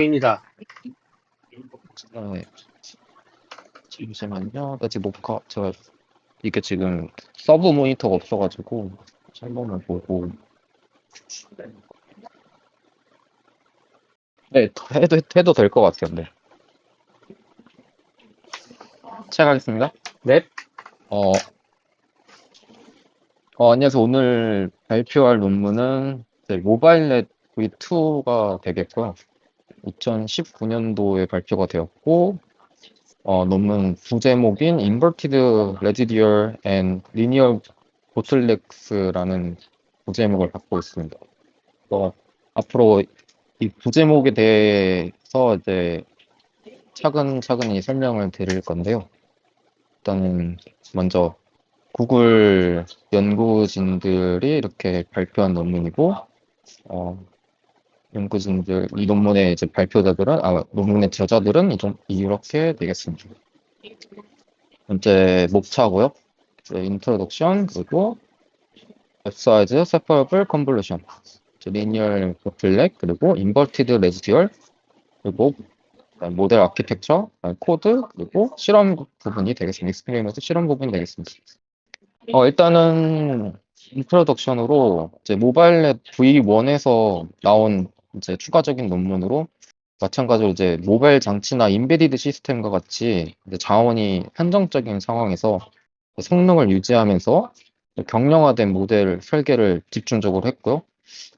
입니다. 네, 잠시만요. 나 지금 제가 이게 지금 서브 모니터가 없어가지고 한 번만 보고. 네, 해도 될 것 같아요. 네. 시작하겠습니다. 넵. 어, 안녕하세요. 오늘 발표할 논문은 모바일넷 V2가 되겠고요. 2019년도에 발표가 되었고, 논문 부제목인 Inverted Residual and Linear Bottlenecks라는 부제목을 갖고 있습니다. 앞으로 이 부제목에 대해서 이제 차근차근히 설명을 드릴 건데요. 일단은 먼저 구글 연구진들이 이렇게 발표한 논문이고, 연구진들, 이 논문의 이제 발표자들은, 논문의 저자들은 이렇게 되겠습니다. 번째 목차고요. 인트로덕션, 그리고 웹사이즈 세퍼러블 컨볼루션, 리니얼 보틀넥, 그리고 인버티드 레지듀얼, 그리고 모델 아키텍처, 코드, 그리고 실험 부분이 되겠습니다. 익스페리먼트 실험 부분이 되겠습니다. 일단은 인트로덕션으로 이제 모바일넷 V1에서 나온 이제 추가적인 논문으로, 마찬가지로 이제 모바일 장치나 인베디드 시스템과 같이 이제 자원이 한정적인 상황에서 성능을 유지하면서 경량화된 모델 설계를 집중적으로 했고요.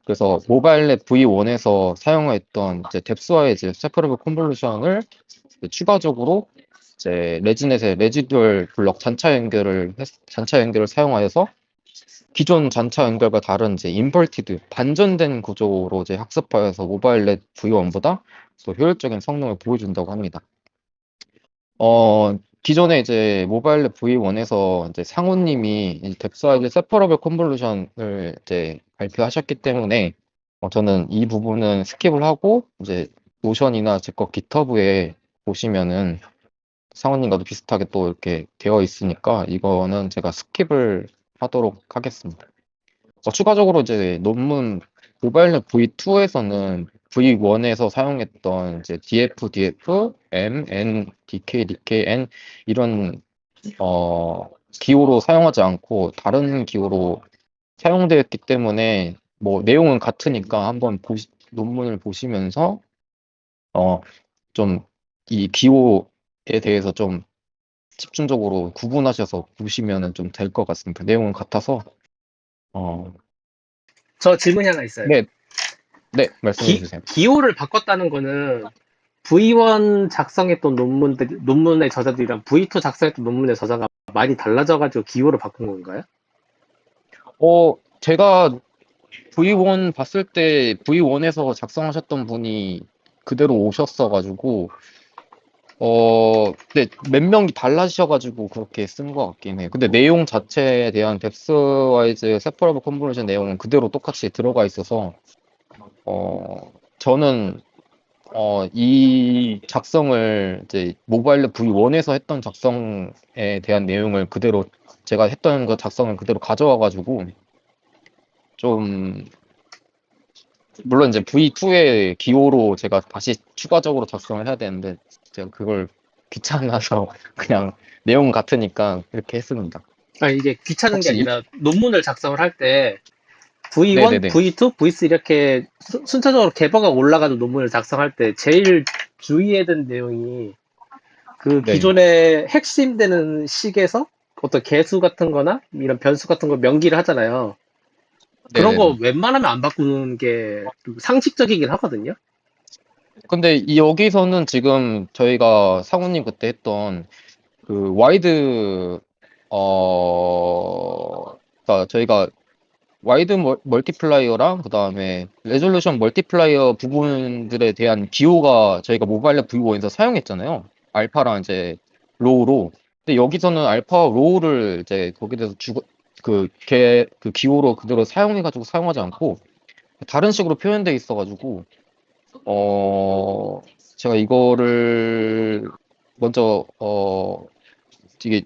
그래서 모바일넷 V1에서 사용했던 이제 뎁스와의 이제 세퍼러블 컨볼루션을 추가적으로 이제 레지넷의 레지듀얼 블럭 잔차 연결을 사용하여서 기존 잔차 연결과 다른 이제 인버티드 반전된 구조로 이제 학습하여서 모바일넷 V1보다 더 효율적인 성능을 보여준다고 합니다. 기존에 이제 모바일넷 V1에서 이제 상우님이 뎁스와의 세퍼러블 컨볼루션을 이제 발표하셨기 때문에 저는 이 부분은 스킵을 하고 이제 노션이나 제 거 깃허브에 보시면은 상우님과도 비슷하게 또 이렇게 되어 있으니까 이거는 제가 스킵을 하도록 하겠습니다. 추가적으로 이제 논문 모바일넷 V2에서는 V1에서 사용했던 이제 DF, M, N, DK, N 이런 기호로 사용하지 않고 다른 기호로 사용되었기 때문에 뭐 내용은 같으니까 한번 논문을 보시면서 좀 이 기호에 대해서 좀 집중적으로 구분하셔서 보시면 좀 될 것 같습니다. 내용은 같아서. 저 질문이 하나 있어요. 네, 네, 말씀해 주세요. 기호를 바꿨다는 거는 V1 작성했던 논문의 저자들이랑 V2 작성했던 논문의 저자가 많이 달라져가지고 기호를 바꾼 건가요? 제가 V1 봤을 때 V1에서 작성하셨던 분이 그대로 오셨어가지고, 근데 몇 명이 달라지셔가지고 그렇게 쓴 것 같긴 해요. 근데 내용 자체에 대한 뎁스와이즈 세퍼러블 컨볼루션 내용은 그대로 똑같이 들어가 있어서, 저는 이 작성을 이제 모바일넷 V1에서 했던 작성에 대한 내용을 그대로 제가 했던 그 작성을 그대로 가져와가지고 좀, 물론 이제 V2의 기호로 제가 다시 추가적으로 작성을 해야 되는데 제가 그걸 귀찮아서 그냥 내용 같으니까 이렇게 했습니다. 이게 귀찮은 게 혹시 아니라 논문을 작성을 할 때 V1, 네네네. V2, V3 이렇게 순차적으로 계버가 올라가는 논문을 작성할 때 제일 주의해야 되는 내용이 그 네. 기존의 핵심되는 식에서 어떤 개수 같은 거나 이런 변수 같은 걸 명기를 하잖아요. 그런 거 네네네. 웬만하면 안 바꾸는 게 상식적이긴 하거든요. 근데 여기서는 지금 저희가 상우님 그때 했던 그 와이드 그러니까 저희가 와이드 멀티플라이어랑 그 다음에 레졸루션 멀티플라이어 부분들에 대한 기호가 저희가 모바일랩 V1에서 사용했잖아요. 알파랑 이제 로우로. 근데 여기서는 알파 로우를 이제 거기에 대해서 그 기호로 그대로 사용해가지고 사용하지 않고 다른 식으로 표현되어 있어가지고 제가 이거를 먼저 이게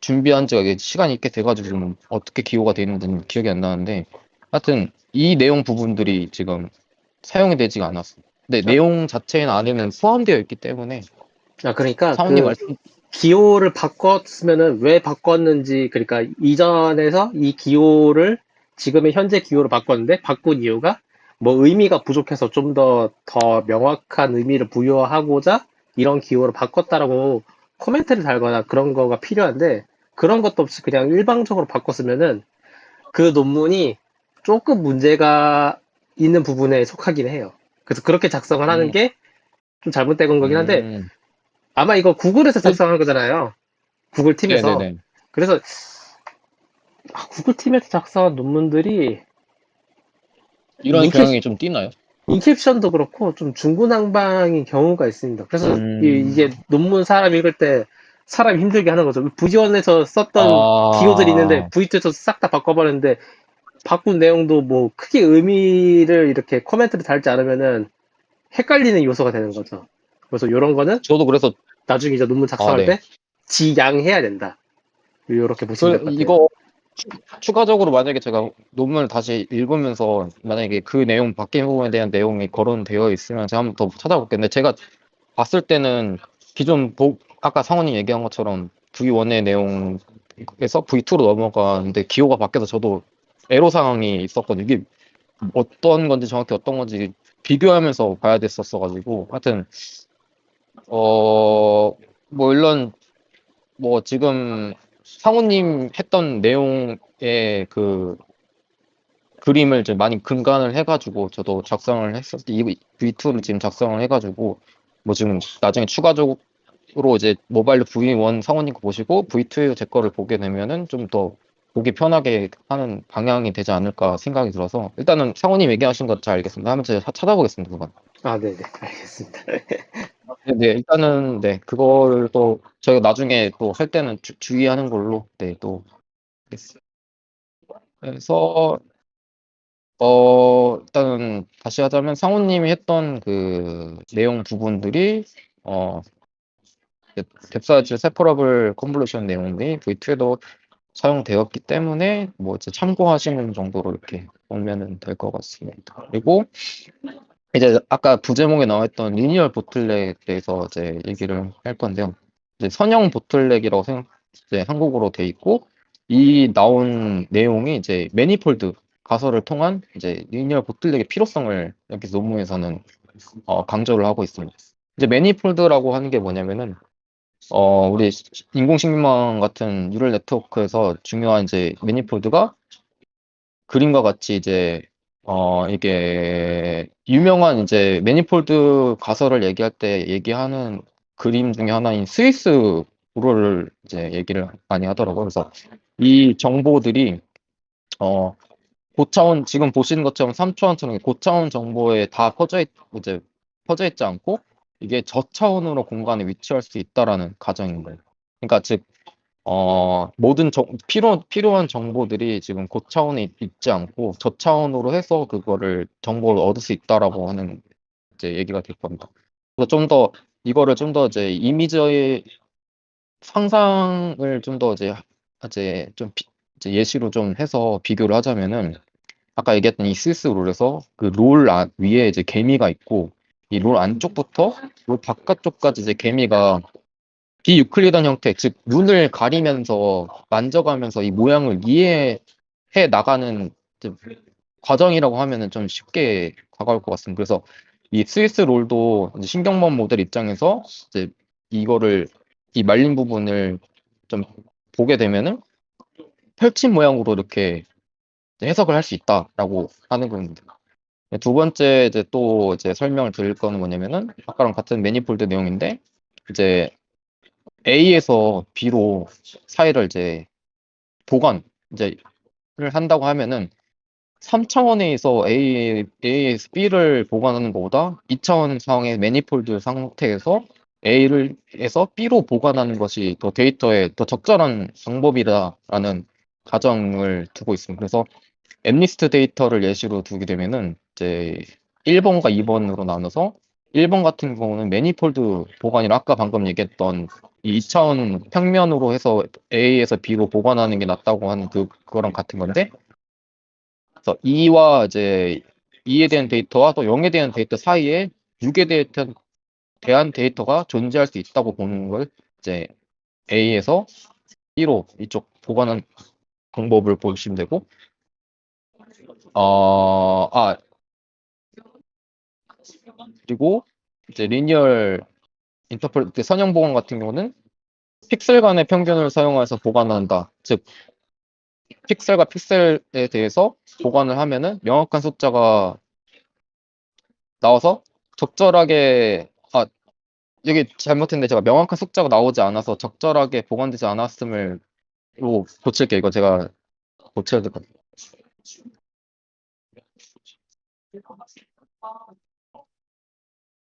준비한 지가 이게 시간이 있게 돼가지고 지금 어떻게 기호가 되어 있는지는 기억이 안 나는데 하여튼 이 내용 부분들이 지금 사용이 되지가 않았어요. 네, 내용 자체는 안에는 포함되어 있기 때문에 그러니까 사원님 말씀 기호를 바꿨으면은 왜 바꿨는지, 그러니까 이전에서 이 기호를 지금의 현재 기호로 바꿨는데 바꾼 이유가 뭐 의미가 부족해서 좀 더 명확한 의미를 부여하고자 이런 기호로 바꿨다라고 코멘트를 달거나 그런 거가 필요한데, 그런 것도 없이 그냥 일방적으로 바꿨으면은 그 논문이 조금 문제가 있는 부분에 속하긴 해요. 그래서 그렇게 작성을 하는 음, 게 좀 잘못된 거긴 한데, 음, 아마 이거 구글에서 일- 작성한 거잖아요. 구글 팀에서. 네네네. 그래서 구글 팀에서 작성한 논문들이 이런 인캡, 경향이 좀 띄나요? 인캡션도 그렇고 좀 중구난방인 경우가 있습니다. 그래서 이게 음, 논문 사람 읽을 때 사람 힘들게 하는 거죠. V1에서 썼던 기호들이 있는데 아, V2에서 싹 다 바꿔버렸는데 바꾼 내용도 뭐 크게 의미를 이렇게 코멘트를 달지 않으면은 헷갈리는 요소가 되는 거죠. 그래서 이런 거는 저도 그래서, 나중에 이제 논문 아, 작성할 네. 때 지양해야 된다. 이렇게 보시면 될 것 같아요. 이거 추가적으로 만약에 제가 논문을 다시 읽으면서 만약에 그 내용 바뀐 부분에 대한 내용이 거론되어 있으면 제가 한번 더 찾아볼겠는데 제가 봤을 때는 아까 상원님 얘기한 것처럼 V1의 내용에서 V2로 넘어가는데 기호가 바뀌어서 저도 애로 상황이 있었거든요. 이게 어떤 건지 정확히 어떤 건지 비교하면서 봐야 됐었어가지고 하여튼 물론 뭐 지금 상우님 했던 내용의 그 그림을 이제 많이 근간을 해가지고 저도 작성을 했었 이 V2를 지금 작성을 해가지고 뭐 지금 나중에 추가적으로 이제 모바일 V1 상우님 거 보시고 V2 제 거를 보게 되면은 좀 더 보기 편하게 하는 방향이 되지 않을까 생각이 들어서 일단은 상우님 얘기하신 거 잘 알겠습니다. 한번 제가 찾아보겠습니다. 그건. 네네. 알겠습니다. 네, 네, 일단은 네 그걸 또 저희가 나중에 또 할 때는 주의하는 걸로 네또 그래서 일단은 다시 하자면 상우님이 했던 그 내용 부분들이 어 뎁사이즈 세퍼러블 컨볼루션 내용이 V2에도 사용되었기 때문에 뭐 이제 참고하시는 정도로 이렇게 보면은 될 것 같습니다. 그리고 이제 아까 부제목에 나와 있던 리니얼 보틀렉에 대해서 이제 얘기를 할 건데요. 이제 선형 보틀렉이라고 이제 한국어로 돼 있고 이 나온 내용이 이제 매니폴드 가설을 통한 이제 리니얼 보틀렉의 필요성을 여기 논문에서는 강조를 하고 있습니다. 이제 매니폴드라고 하는 게 뭐냐면은 우리 인공식물망 같은 뉴럴 네트워크에서 중요한 이제 매니폴드가 그림과 같이 이제 이게 유명한 이제 매니폴드 가설을 얘기할 때 얘기하는 그림 중에 하나인 스위스 우로를 이제 얘기를 많이 하더라고요. 그래서 이 정보들이 어 고차원 지금 보시는 것처럼 3차원처럼 고차원 정보에 다 이제 퍼져 있지 않고 이게 저차원으로 공간에 위치할 수 있다라는 가정인 거예요. 그러니까 즉 모든 필요한 정보들이 지금 고차원에 있지 않고 저차원으로 해서 그거를 정보를 얻을 수 있다라고 하는 이제 얘기가 될 겁니다. 그래서 이거를 좀 더 이제 이미지의 상상을 좀 더 이제 이제 예시로 좀 해서 비교를 하자면은 아까 얘기했던 이 스위스 롤에서 그 롤 위에 이제 개미가 있고 이 롤 안쪽부터 롤 바깥쪽까지 이제 개미가 비유클리드한 형태, 즉 눈을 가리면서 만져가면서 이 모양을 이해해 나가는 이제 과정이라고 하면은 좀 쉽게 다가올 것 같습니다. 그래서 이 스위스 롤도 이제 신경망 모델 입장에서 이제 이거를 이 말린 부분을 좀 보게 되면은 펼친 모양으로 이렇게 해석을 할 수 있다라고 하는 겁니다. 두 번째 이제 또 이제 설명을 드릴 거는 뭐냐면은 아까랑 같은 매니폴드 내용인데 이제 A에서 B로 사이를 이제 보관 이제를 한다고 하면은 3차원에서 A에서 B를 보관하는 것보다 2차원 상황의 매니폴드 상태에서 A에서 B로 보관하는 것이 더 데이터에 더 적절한 방법이다라는 가정을 두고 있습니다. 그래서 엠리스트 데이터를 예시로 두게 되면은 이제 1번과 2번으로 나눠서 1번 같은 경우는 매니폴드 보관이라 아까 방금 얘기했던 이 2차원 평면으로 해서 A에서 B로 보관하는 게 낫다고 하는 그거랑 같은 건데 그래서 2와 이제 2에 대한 데이터와 또 0에 대한 데이터 사이에 6에 대한 데이터가 존재할 수 있다고 보는 걸 이제 A에서 B로 이쪽 보관한 방법을 보시면 되고, 그리고 이제 리니얼 인터폴 선형 보관 같은 경우는 픽셀 간의 평균을 사용해서 보관한다. 즉, 픽셀과 픽셀에 대해서 보관을 하면은 명확한 숫자가 나와서 적절하게, 여기 잘못했는데 제가 명확한 숫자가 나오지 않아서 적절하게 보관되지 않았음을 고칠게요. 이거 제가 고쳐야 될 것 같아요.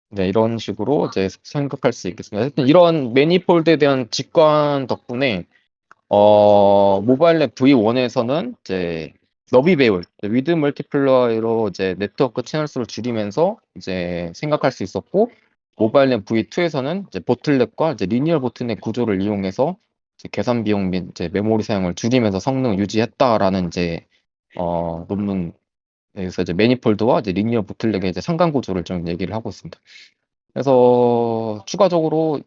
네, 이런 식으로 이제 생각할 수 있겠습니다. 하여튼 이런 매니폴드에 대한 직관 덕분에 모바일 랩 V1에서는 이제 너비 배울, 위드 멀티플라이로 이제 네트워크 채널 수를 줄이면서 이제 생각할 수 있었고, 모바일 랩 V2에서는 이제 보틀넷과 이제 리니얼 보틀넷 구조를 이용해서 이제 계산 비용 및 이제 메모리 사용을 줄이면서 성능을 유지했다라는 이제 논문에서 이제 매니폴드와 이제 리니얼 보틀넷의 이제 상관 구조를 좀 얘기를 하고 있습니다. 그래서 추가적으로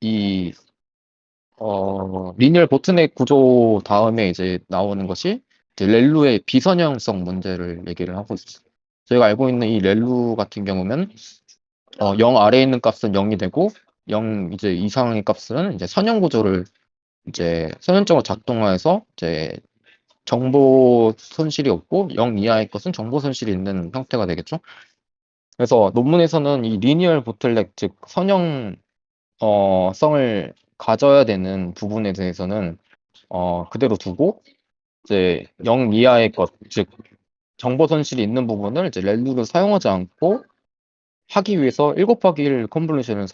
이 리니얼 보트넷 구조 다음에 이제 나오는 것이 이제 렐루의 비선형성 문제를 얘기를 하고 있어요. 저희가 알고 있는 이 렐루 같은 경우는 0 아래에 있는 값은 0이 되고 0 이제 이상의 값은 이제 선형 구조를 이제 선형적으로 작동화해서 이제 정보 손실이 없고 0 이하의 것은 정보 손실이 있는 형태가 되겠죠. 그래서 논문에서는 이 리니얼 보틀넥 즉 선형 성을 가져야 되는 부분에 대해서는 그대로 두고 이제 0 이하의 것, 즉 정보 손실이 있는 부분을 이제 렐루를 사용하지 않고 하기 위해서 1 곱하기 1 컨볼루션을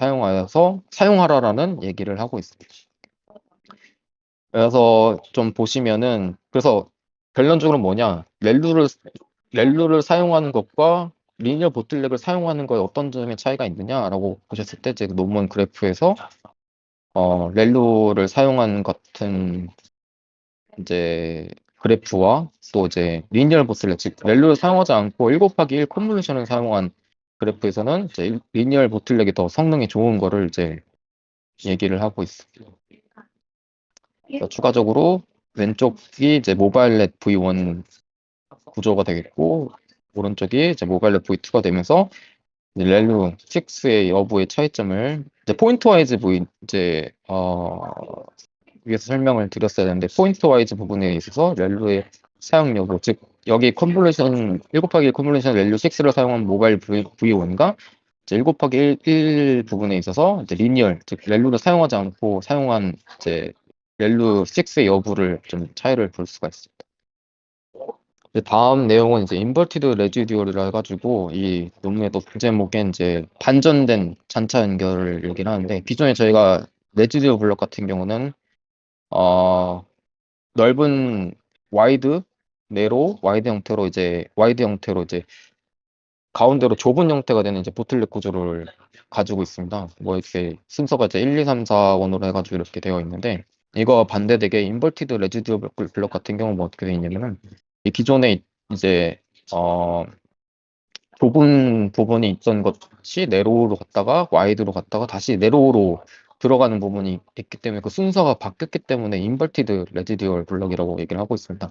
사용하라라는 얘기를 하고 있습니다. 그래서 좀 보시면은 그래서 결론적으로 뭐냐, 렐루를 사용하는 것과 리니어 보틀렉을 사용하는 거에 어떤 점의 차이가 있느냐라고 보셨을 때 제 논문 그래프에서 렐루를 사용한 같은 이제 그래프와 또 이제 리니얼 보틀렉, 즉 렐루를 사용하지 않고 1 곱하기 1 컨볼루션을 사용한 그래프에서는 이제 리니얼 보틀렉이 더 성능이 좋은 거를 이제 얘기를 하고 있습니다. 추가적으로 왼쪽이 이제 모바일넷 V1 구조가 되겠고, 오른쪽이 이제 모바일넷 V2가 되면서 이제 렐루 6의 여부의 차이점을 이제 포인트 와이즈 이제 위에서 설명을 드렸어야 되는데, 포인트 와이즈 부분에 있어서 렐루의 사용 여부, 즉 여기 컨볼루션 1 곱하기 1 컨볼루션 렐루 6를 사용한 모바일 V1과 1 곱하기 1 부분에 있어서 이제 리니얼, 즉 렐루를 사용하지 않고 사용한 이제 렐루 6의 여부를 좀 차이를 볼 수가 있습니다. 다음 내용은 이제 인버티드 레지듀얼이라 해가지고 이 논문의 또 부제목엔 이제 반전된 잔차 연결을 얘기를 하는데, 기존에 저희가 레지듀얼 블록 같은 경우는 넓은 와이드, 네로, 와이드 형태로 이제 가운데로 좁은 형태가 되는 이제 보틀렉 구조를 가지고 있습니다. 뭐 이렇게 순서가 이제 1, 2, 3, 4원으로 해가지고 이렇게 되어 있는데, 이거 반대되게 인버티드 레지듀얼 블록 같은 경우 뭐 어떻게 되어 있냐면은 이 기존에 이제 좁은 부분이 있던 것이 네로우로 갔다가 와이드로 갔다가 다시 네로우로 들어가는 부분이 있기 때문에 그 순서가 바뀌었기 때문에 인버티드 레지듀얼 블록이라고 얘기를 하고 있습니다.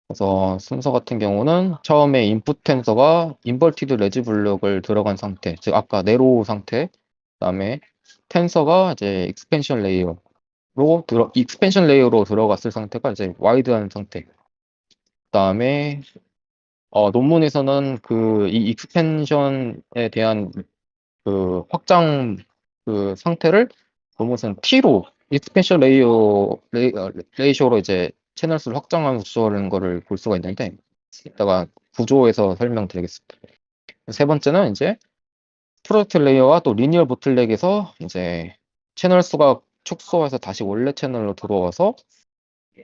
그래서 순서 같은 경우는 처음에 인풋 텐서가 인버티드 레지 블록을 들어간 상태, 즉 아까 네로우 상태, 그다음에 텐서가 이제 익스펜션 레이어로 들어갔을 상태가 이제 와이드한 상태. 그다음에 논문에서는 이 익스펜션에 대한 그 확장 그 상태를 논문에서는 T로 익스펜션 레이쇼로 이제 채널 수를 확장하는 거를 볼 수가 있는데, 이따가 구조에서 설명드리겠습니다. 세 번째는 이제 프로젝트 레이어와 또 리니얼 보틀렉에서 이제 채널 수가 축소해서 다시 원래 채널로 들어와서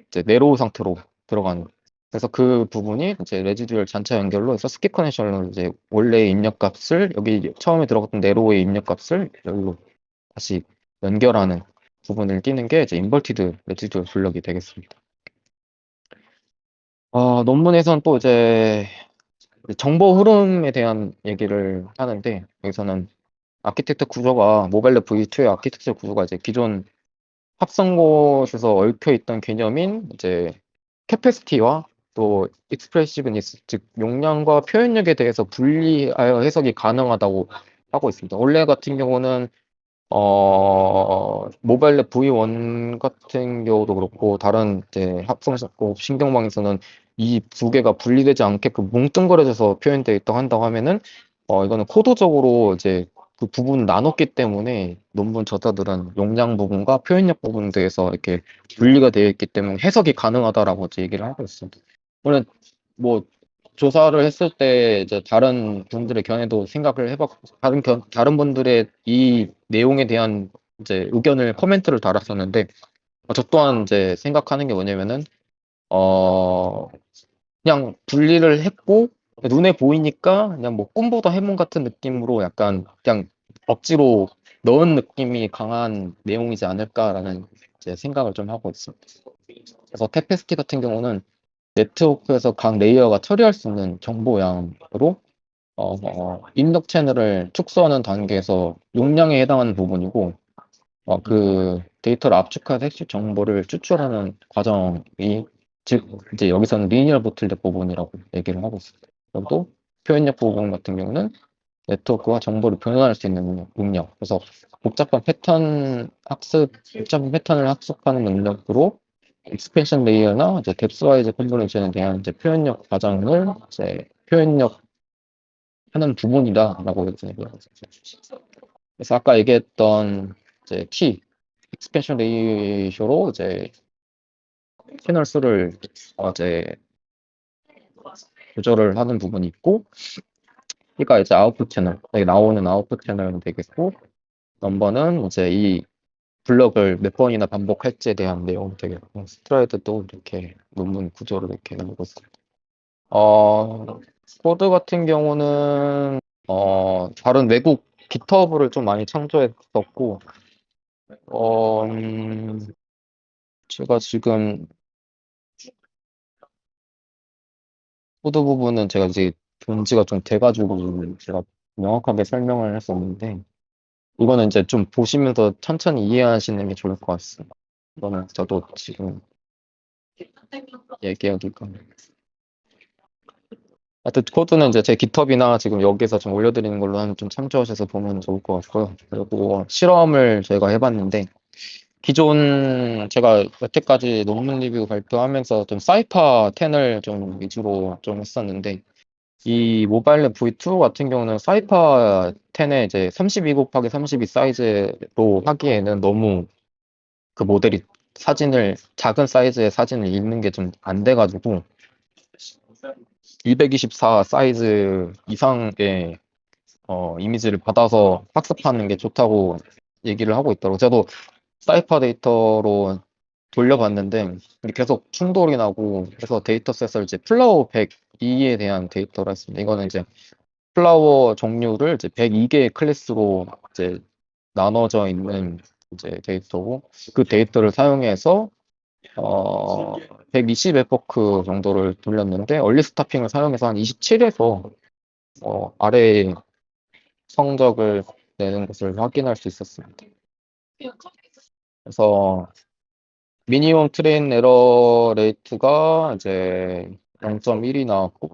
이제 네로우 상태로 들어가는. 그래서 그 부분이 이제 레지듀얼 잔차 연결로 해서 스킵 커넥션으로 이제 원래의 입력값을 여기 처음에 들어갔던 네로우의 입력값을 여기로 다시 연결하는 부분을 띄는 게 이제 인버티드 레지듀얼 블럭이 되겠습니다. 논문에서는 또 이제 정보 흐름에 대한 얘기를 하는데, 여기서는 아키텍처 구조가, 모바일 랩 V2의 아키텍처 구조가 이제 기존 합성 곳에서 얽혀 있던 개념인 이제 캐패시티와 또 익스프레시브니스, 즉 용량과 표현력에 대해서 분리하여 해석이 가능하다고 하고 있습니다. 원래 같은 경우는 모바일 랩 V1 같은 경우도 그렇고 다른 이제 합성작곡 신경망에서는 이 두 개가 분리되지 않게끔 뭉뚱그려져서 표현되어 있다고 한다고 하면은 이거는 코드적으로 이제 그 부분을 나눴기 때문에 논문 저자들은 용량 부분과 표현력 부분에 대해서 이렇게 분리가 되어 있기 때문에 해석이 가능하다라고 이제 얘기를 하고 있습니다. 물론 뭐 조사를 했을 때 이제 다른 분들의 견해도 생각을 해봤고 다른 분들의 이 내용에 대한 이제 의견을 코멘트를 달았었는데 저 또한 이제 생각하는 게 뭐냐면은 어 그냥 분리를 했고 눈에 보이니까 그냥 뭐 꿈보다 해몽 같은 느낌으로 약간 그냥 억지로 넣은 느낌이 강한 내용이지 않을까라는 이제 생각을 좀 하고 있습니다. 그래서 테페스티 같은 경우는 네트워크에서 각 레이어가 처리할 수 있는 정보 양으로 입력 채널을 축소하는 단계에서 용량에 해당하는 부분이고 그 데이터를 압축해서 핵심 정보를 추출하는 과정이 즉 이제 여기서는 리니어 보틀넥 부분이라고 얘기를 하고 있습니다. 그리고 또 표현력 부분 같은 경우는 네트워크와 정보를 변환할 수 있는 능력. 그래서 복잡한 패턴을 학습하는 능력으로 익스펜션 레이어나 이제 뎁스와이즈 컨버전에 대한 이제 표현력 과정을 이제 표현력 하는 부분이다라고 이제 얘기하고 있습니다. 그래서 아까 얘기했던 이제 익스펜션 레이쇼로 이제 채널 수를 이제 조절을 하는 부분이 있고, P가 이제 아웃풋 채널, 여기 나오는 아웃풋 채널은 되겠고, 넘버는 이제 이 블럭을 몇 번이나 반복할지에 대한 내용이 되겠고, 스트라이드도 이렇게 논문 구조를 이렇게 나오고 있습니다. 코드 같은 경우는 다른 외국 깃허브를 좀 많이 참조했었고, 제가 지금 코드 부분은 제가 이제 본 지가 좀 돼가지고 제가 명확하게 설명을 했었는데, 이거는 이제 좀 보시면서 천천히 이해하시는 게 좋을 것 같습니다. 이거는 저도 지금 얘기하기가. 하여튼 코드는 이제 제 깃허브나 지금 여기서 좀 올려드리는 걸로 한 좀 참조하셔서 보면 좋을 것 같고요. 그리고 실험을 저희가 해봤는데, 기존 제가 여태까지 논문 리뷰 발표하면서 좀 사이파 10을 좀 위주로 좀 했었는데, 이 모바일 랩 V2 같은 경우는 사이파 10에 이제 32 곱하기 32 사이즈로 하기에는 너무 그 모델이 작은 사이즈의 사진을 읽는 게 좀 안 돼가지고 224 사이즈 이상의 이미지를 받아서 학습하는 게 좋다고 얘기를 하고 있더라고요. 저도 사이파 데이터로 돌려봤는데 계속 충돌이 나고 그래서 데이터셋을 이제 플라워 102에 대한 데이터로 했습니다. 이거는 이제 플라워 종류를 이제 102개의 클래스로 이제 나눠져 있는 이제 데이터고 그 데이터를 사용해서 120 에포크 정도를 돌렸는데 얼리 스타핑을 사용해서 한 27에서 아래의 성적을 내는 것을 확인할 수 있었습니다. 그래서 미니멈 트레인 에러 레이트가 이제 0.1이 나왔고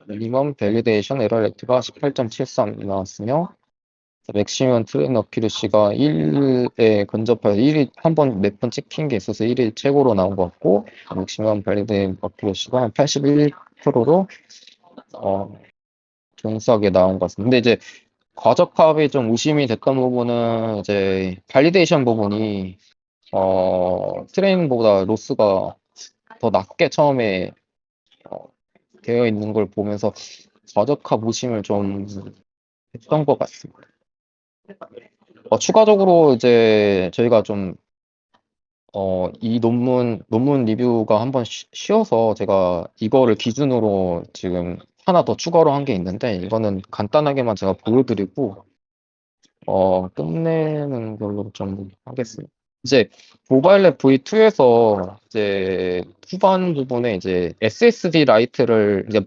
미니멈 밸리데이션 에러 레이트가 18.73이 나왔으며 맥시멈 트레인 어큐리시가 1에 근접해서 1이 한 번 몇 번 찍힌 게 있어서 1이 최고로 나온 것 같고 맥시멈 밸리데이션 어큐리시가 한 81%로 준수하게 나온 것 같습니다. 근데 이제 과적합이 좀 의심이 됐던 부분은 이제 발리데이션 부분이 트레이닝보다 로스가 더 낮게 처음에 되어 있는 걸 보면서 과적합 의심을 좀 했던 것 같습니다. 추가적으로 이제 저희가 좀 이 논문 리뷰가 한번 쉬어서 제가 이거를 기준으로 지금 하나 더 추가로 한 게 있는데 이거는 간단하게만 제가 보여드리고 끝내는 걸로 좀 하겠습니다. 이제 모바일 랩 V2에서 이제 후반 부분에 이제 SSD 라이트를 이제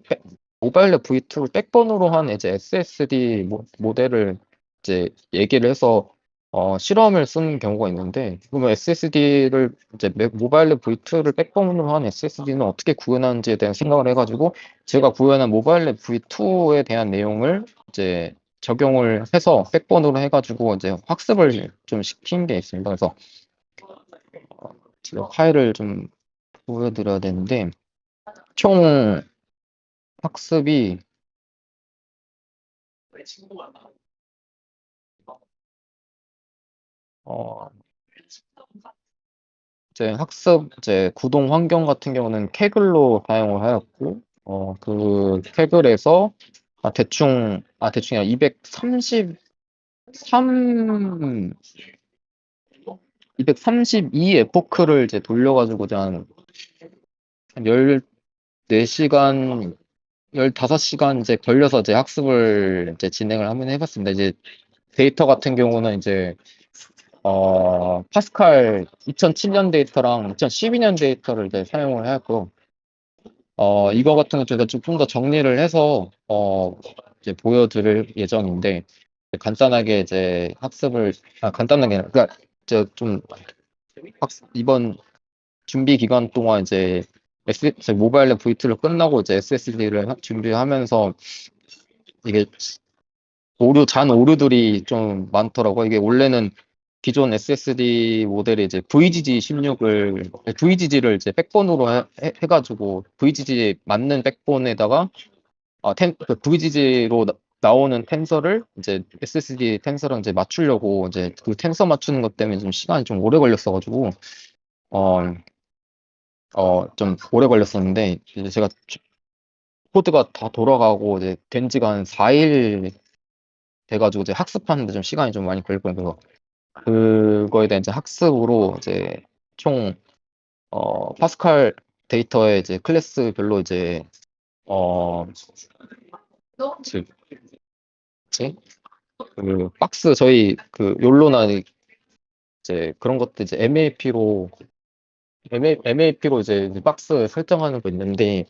모바일 랩 V2를 백번으로 한 이제 SSD 모델을 이제 얘기를 해서 실험을 쓰는 경우가 있는데, 그러면 SSD를 이제 모바일 랩 V2를 백번으로 한 SSD는 어떻게 구현하는지에 대한 생각을 해가지고 제가 구현한 모바일 랩 V2에 대한 내용을 이제 적용을 해서 백번으로 해가지고 이제 학습을 좀 시킨 게 있습니다. 그래서 제가 파일을 좀 보여드려야 되는데 총 학습이 어, 이제 학습 이제 구동 환경 같은 경우는 케글로 사용을 하였고 그 케글에서 대충이 아니라 233 232 에포크를 이제 돌려가지고 이제 한 14시간 15시간 이제 걸려서 이제 학습을 이제 진행을 한번 해봤습니다. 이제 데이터 같은 경우는 이제 파스칼 2007년 데이터랑 2012년 데이터를 이제 사용을 했고, 이거 같은 거 제가 좀 더 정리를 해서, 이제 보여드릴 예정인데, 간단하게 이제 간단하게, 그러니까, 이번 준비 기간 동안 이제, 모바일 랩 V2를 끝나고 이제 SSD를 준비하면서, 이게 잔 오류들이 좀 많더라고요. 이게 원래는 기존 SSD 모델이 이제 VGG를 이제 백본으로 해가지고 VGG 맞는 백본에다가 그 VGG로 나오는 텐서를 이제 SSD 텐서랑 이제 맞추려고 이제 그 텐서 맞추는 것 때문에 좀 시간이 좀 오래 걸렸어가지고 어, 좀 오래 걸렸었는데 이제 제가 코드가 다 돌아가고 이제 된 지가 한 4일 돼가지고 이제 학습하는데 좀 시간이 좀 많이 걸렸고요. 그거에 대한 이제 학습으로 이제 총 파스칼 데이터에 이제 클래스별로 이제 어, 즉, 뭐지? 그 박스 저희 그 욜로나 이제 그런 것들 이제 MAP로 이제 박스 설정하는 거 있는데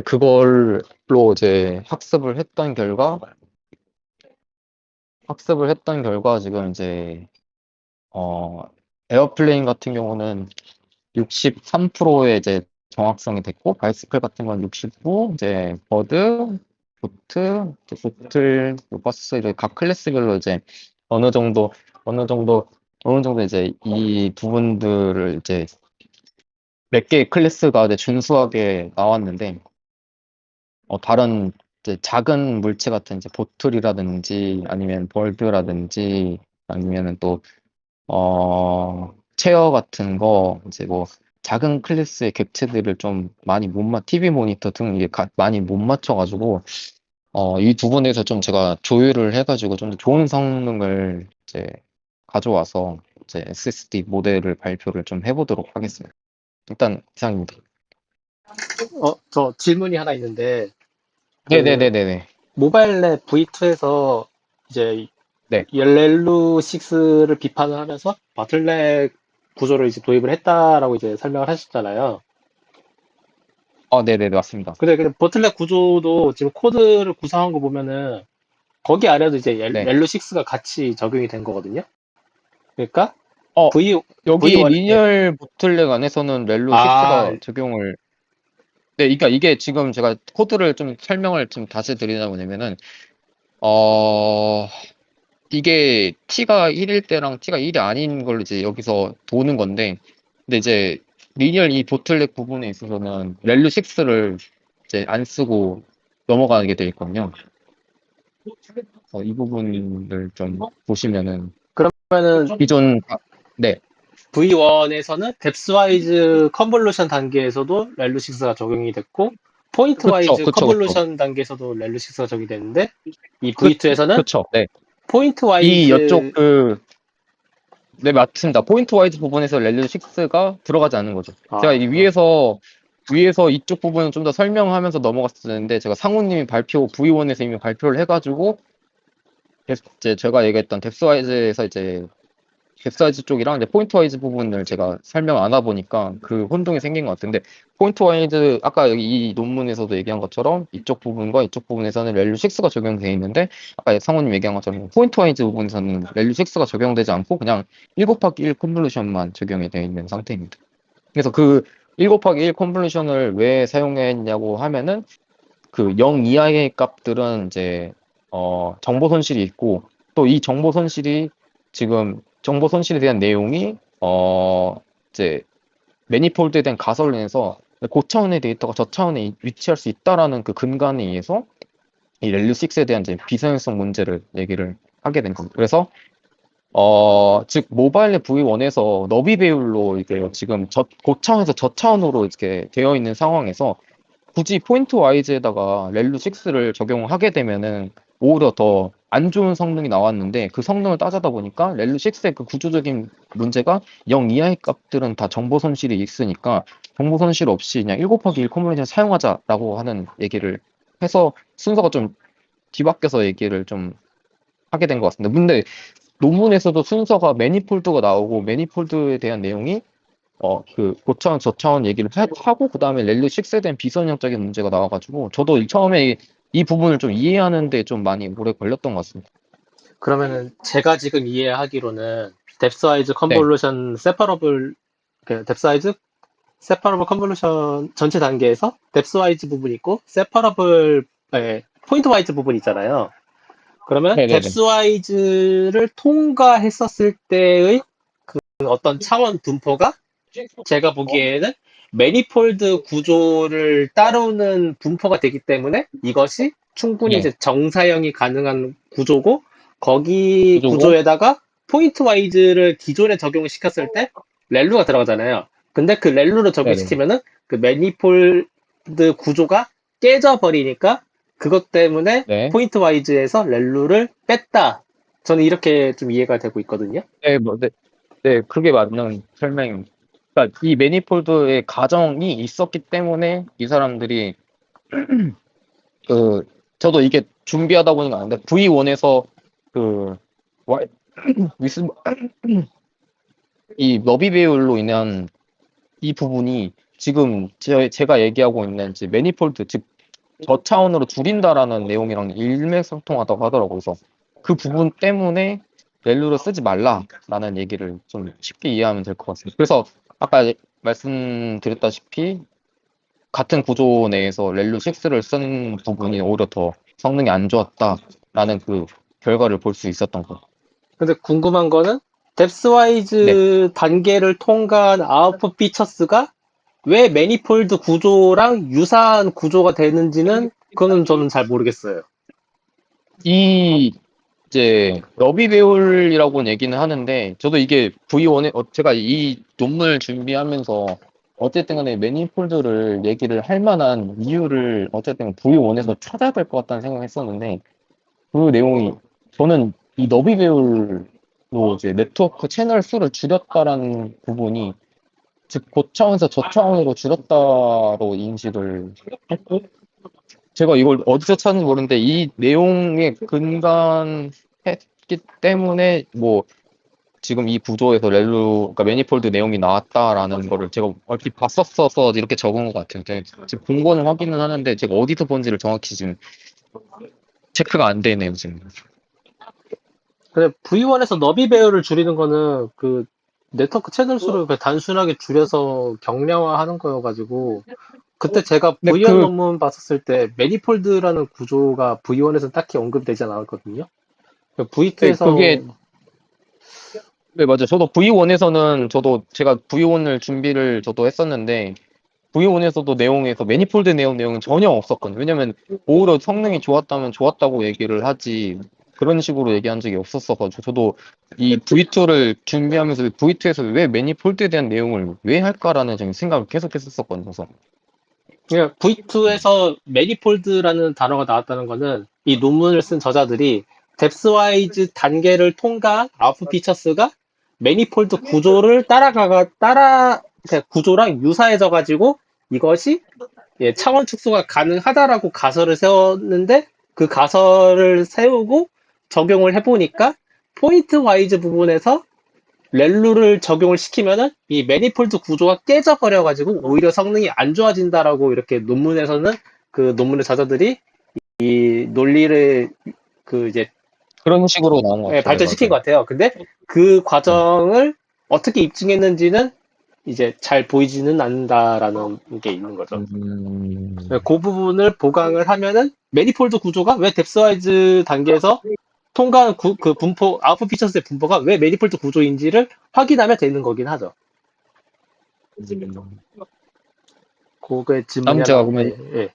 그걸로 이제 학습을 했던 결과 지금 이제 어 에어플레인 같은 경우는 63%의 이제 정확성이 됐고, 바이스클 같은 건 69, 이제 버드, 보틀, 로버스 이제 각 클래스별로 이제 어느 정도 어느 정도 어느 정도 이제 이 부분들을 이제 몇 개의 클래스가 이제 준수하게 나왔는데 다른 이제 작은 물체 같은 이제 보틀이라든지 아니면 벌드라든지 아니면은 또 체어 같은 거, 이제 뭐, 작은 클래스의 객체들을 좀 많이 TV 모니터 등 이게 많이 못 맞춰가지고, 이 부분에서 좀 제가 조율을 해가지고 좀 더 좋은 성능을 이제 가져와서 이제 SSD 모델을 발표를 좀 해보도록 하겠습니다. 일단 이상입니다. 저 질문이 하나 있는데, 그, 네네네네네. 모바일 랩 V2에서 이제 네. 렐루6를 비판을 하면서 바틀넷 구조를 이제 도입을 했다라고 이제 설명을 하셨잖아요. 네네네, 맞습니다. 근데 버틀넷 구조도 지금 코드를 구성한 거 보면은 거기 아래도 이제 네. 렐루6가 같이 적용이 된 거거든요. 그러니까 어, V, 여기 V1, 예. 리니얼 보틀렉 안에서는 렐로 아, 6가 적용을 네, 그러니까 이게 지금 제가 코드를 좀 설명을 좀 다시 드리자 보냐면은, 어, 이게 T가 1일 때랑 T가 1이 아닌 걸로 이제 여기서 도는 건데, 근데 이제 리니얼 이 보틀렉 부분에 있어서는 렐로 6를 이제 안 쓰고 넘어가게 돼 있거든요. 이 부분을 좀 보시면은, 그러면은 네, V1에서는 뎁스와이즈 컨볼루션 단계에서도 렐루6가 적용이 됐고, 그쵸, 포인트와이즈 그쵸, 그쵸. 컨볼루션 단계에서도 렐루6가 적용이 됐는데, 이 그, V2에서는 그쵸, 네. 이쪽 포인트와이즈, 네, 맞습니다. 포인트 와이즈 부분에서 렐류 6가 들어가지 않는 거죠. 제가 이 아, 위에서 이쪽 부분은 좀 더 설명하면서 넘어갔었는데, 제가 상우님이 V1에서 이미 발표를 해가지고, 계속 이제 제가 얘기했던 뎁스와이즈에서 이제 웹사이즈 쪽이랑 이제 포인트 와이즈 부분을 제가 설명 안 하보니까 그 혼동이 생긴 것 같은데, 포인트 와이즈 아까 여기 이 논문에서도 얘기한 것처럼 이쪽 부분과 이쪽 부분에서는 렐류 6가 적용되어 있는데, 아까 상호님 얘기한 것처럼 포인트 와이즈 부분에서는 렐류 6가 적용되지 않고 그냥 1 곱하기 1 컨볼루션만 적용이 되어 있는 상태입니다. 그래서 그 1 곱하기 1 컨볼루션을 왜 사용했냐고 하면은, 그 0 이하의 값들은 이제 정보 손실이 있고, 또 이 정보 손실이 지금 정보 손실에 대한 내용이 이제 매니폴드에 대한 가설을 인해서 고차원의 데이터가 저차원에 위치할 수 있다라는 그 근간에 의해서 이 렐류 6에 대한 이제 비선행성 문제를 얘기를 하게 된 겁니다. 그래서 즉 모바일 앱 V1에서 너비 배율로 이게 지금 고차원에서 저차원으로 이렇게 되어 있는 상황에서 굳이 포인트 와이즈에다가 렐루 6를 적용하게 되면은 오히려 더 안 좋은 성능이 나왔는데, 그 성능을 따져다 보니까 렐루 6의 그 구조적인 문제가 0 이하의 값들은 다 정보 손실이 있으니까 정보 손실 없이 그냥 1 곱하기 1 컨볼루션 사용하자라고 하는 얘기를 해서 순서가 좀 뒤바뀌어서 얘기를 좀 하게 된 것 같습니다. 근데 논문에서도 순서가 매니폴드가 나오고, 매니폴드에 대한 내용이 그 고차원 저차원 얘기를 하고, 그 다음에 렐루 6에 대한 비선형적인 문제가 나와가지고, 저도 처음에 이 부분을 좀 이해하는데 좀 많이 오래 걸렸던 것 같습니다. 그러면은 제가 지금 이해하기로는 뎁스와이즈 네, 컨볼루션 세퍼러블 뎁스와이즈 세퍼러블 컨볼루션 전체 단계에서 뎁스와이즈 부분이 있고 세퍼러블 포인트 와이즈 부분이 있잖아요. 그러면 네네네. 뎁스와이즈를 통과했었을 때의 그 어떤 차원 분포가 제가 보기에는 매니폴드 구조를 따르는 분포가 되기 때문에 이것이 충분히 예, 이제 정사형이 가능한 구조고, 거기 그리고, 구조에다가 포인트 와이즈를 기존에 적용을 시켰을 때 렐루가 들어가잖아요. 근데 그 렐루를 네네. 적용시키면은 그 매니폴드 구조가 깨져버리니까 그것 때문에 네. 포인트 와이즈에서 렐루를 뺐다. 저는 이렇게 좀 이해가 되고 있거든요. 네, 뭐, 네, 네, 그게 맞는 설명입니다. 그러니까 이 매니폴드의 가정이 있었기 때문에 이 사람들이 그 저도 이게 준비하다 보니까 아는데, V1에서 그 와- 위스 이 너비 배율로 인한 이 부분이 지금 제가 얘기하고 있는 이제 매니폴드, 즉 저차원으로 줄인다라는 내용이랑 일맥상통하다고 하더라고요. 그래서 그 부분 때문에 렐루를 쓰지 말라라는 얘기를 좀 쉽게 이해하면 될 것 같습니다. 그래서 아까 말씀드렸다시피 같은 구조 내에서 렐루 6를 쓴 부분이 오히려 더 성능이 안 좋았다라는 그 결과를 볼 수 있었던 거. 근데 궁금한 거는 네. 뎁스와이즈 단계를 통과한 아웃풋 피처스가 왜 매니폴드 구조랑 유사한 구조가 되는지는 그거는 저는 잘 모르겠어요. 이 이제 러비 배울이라고 얘기는 하는데, 저도 이게 V1에 제가 이 논문을 준비하면서 어쨌든 간에 매니폴드를 얘기를 할 만한 이유를 어쨌든 V1에서 찾아야 될 것 같다는 생각을 했었는데, 그 내용이, 저는 이 너비 배울로 이제 네트워크 채널 수를 줄였다라는 부분이, 즉 고차원에서 저차원으로 줄였다로 인식을 했고, 제가 이걸 어디서 찾는지 모르는데 이 내용에 근간했기 때문에 뭐 지금 이 구조에서 그러니까 매니폴드 내용이 나왔다라는 거를 제가 얼핏 봤었어서 이렇게 적은 것 같아요. 제가 지금 본거는 확인은 하는데 제가 어디서 본지를 정확히 지금 체크가 안 되네요, 지금. 근데 V1에서 너비 배열을 줄이는 거는 그 네트워크 채널 수를 그냥 단순하게 줄여서 경량화하는 거여가지고, 그때 제가 근데 V1 논문 봤었을 때 매니폴드라는 구조가 V1에서는 딱히 언급되지 않았거든요. 그게, V2에서 네, 맞아요. 저도 V1에서는 제가 V1을 준비를 저도 했었는데, V1에서도 내용에서 매니폴드 내용은 전혀 없었거든요. 왜냐면 오히려 성능이 좋았다면 좋았다고 얘기를 하지, 그런 식으로 얘기한 적이 없었어가지고, 저도 이 V2를 준비하면서 V2에서 왜 매니폴드에 대한 내용을 왜 할까라는 지금 생각을 계속 했었거든요. 그래서 V2에서 매니폴드라는 단어가 나왔다는 거는 이 논문을 쓴 저자들이 뎁스와이즈 단계를 통과한 아웃풋 피처스가 매니폴드 구조를 그러니까 구조랑 유사해져 가지고 이것이 차원 축소가 가능하다라고 가설을 세웠는데, 그 가설을 세우고 적용을 해보니까 포인트 와이즈 부분에서 렐루를 적용을 시키면은 이 매니폴드 구조가 깨져버려가지고 오히려 성능이 안 좋아진다라고 이렇게 논문에서는 그 논문의 저자들이 이 논리를 그 이제 그런 식으로 나온 것 같아요. 네, 발전시킨 것 맞아요. 같아요. 근데 그 네. 과정을 어떻게 입증했는지는 이제 잘 보이지는 않는다라는 게 있는 거죠. 음, 그 부분을 보강을 하면은 매니폴드 구조가 왜 뎁스와이즈 단계에서 통과한 그 분포, 아웃풋 피처스의 분포가 왜 매니폴드 구조인지를 확인하면 되는 거긴 하죠. 그게 질문이 다음 제가 하나, 그러면 예, 예.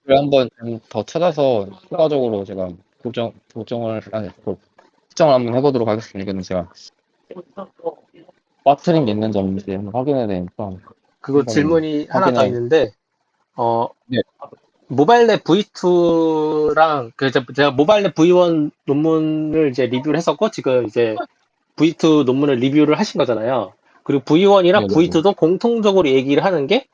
이걸 한번 좀더 찾아서 추가적으로 제가 측정을 한번 해보도록 하겠습니다. 이거는 제가 빠트린 게 있는지 없는지 한번 확인해야 되니까 그거 한번 질문이 하나 더 확인해. 있는데, 어, 네, 모바일 랩 V2랑, 제가 모바일 랩 V1 논문을 이제 리뷰를 했었고, 지금 이제 V2 논문을 리뷰를 하신 거잖아요. 그리고 V1이랑 네, 네, 네. V2도 공통적으로 얘기를 하는 게,